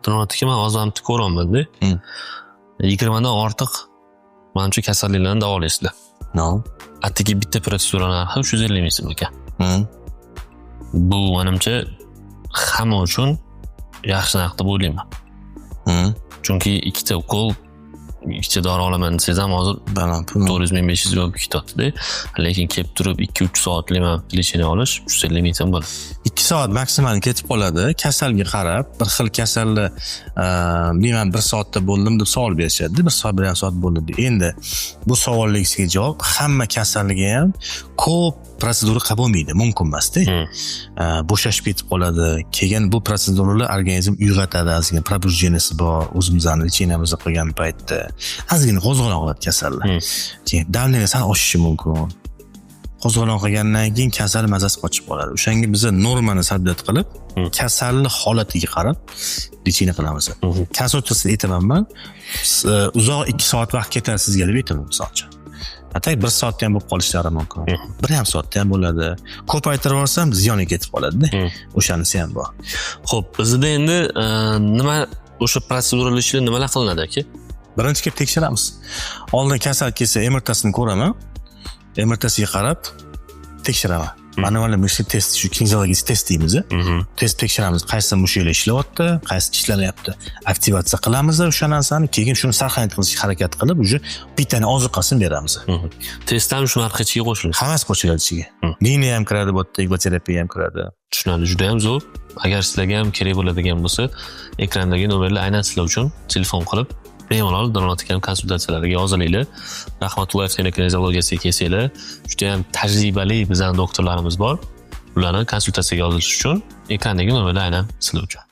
Nima men hozir ko'ryapman-da. 20 dan ortiq menimcha kasalliklarni davolaysizlar. Atigi bitta prosedura narxi 350 ming so'm ekan. Bu menimcha hamma uchun yaxshi narx deb o'ylayman. Chunki ikkita ukol, ikkita dori olaman desangiz ham hozir 400 ming 500 ming ketadi-da. Lekin kelib turib 2-3 soatlik lecheniya olish 350 ming so'm bo'ladi. 2 soat maksimal ketib qoladi. Kasalga qarab, bir xil kasalni men 1 soatda bo'ldim deb savol berishadi. 1 soat 1 soat bo'ldi deb. Endi bu savolingizga javob hamma kasallikga ham ko'p prosedura qabul bo'lmaydi, mumkin emas-da. Bo'shashib ketib qoladi. Keyin bu proseduralar organizm uyg'otadi, ozgina probujdeniyasi bor, o'zimizning lecheniyamizni qilgan paytda ozgina qo'zg'alon qiladi kasallar. Keyin davleniya sal oshishi mumkin. Qo'zg'alon qilgandan keyin kasal mazasi qochib qoladi. O'shanga biz normani sabit qilib, kasallik holatiga qarab lecheniya qilamiz. Konsultatsiya aytaman men, uzoq 2 soat vaqt ketadi sizga deb aytaman masalan. Hatto 1 soatda ham bo'lib qolishlari mumkin. 1,5 soatda ham bo'ladi. Ko'paytirib yuborsam ziyoniga ketib qoladi-da. O'shanisi ham bor. Xo'p, bizda endi nima o'sha proseduralar ishlar nimalar qilinadi aka? Birinchi kelib tekshiramiz. Oldin kasal kelsa, MRT'sini ko'raman. MRT'siga qarab tekshiraman. Manual test, shu kinezologik test deymiz. Test tekshiramiz, qaysi mushaklar ishlayapti, qaysi ishlamayapti. Aktivatsiya qilamiz o'sha narsani, keyin shuni sarxanat qilishga harakat qilib, uje bittani ozuqasini beramiz. Test ham shu narxiga qo'shiladi. Hammasi qo'shiladi ichiga. Liniya ham kiradi, bu yerda egoterapiya ham kiradi. Tushunadi, juda ham zo'r. Agar sizlarga ham kerak bo'ladigan bo'lsa, ekrandagi nomerlar aynan sizlar uchun telefon qilib bemalol Donotikam konsultatsiyalariga yozilinglar. Rahmatullayev kinezologiyasiga kelsanglar, juda ham tajribali bizning doktorlarimiz bor. Ularni konsultatsiyaga yozilish uchun ekrandagi nomerlar aynan sizlar uchun.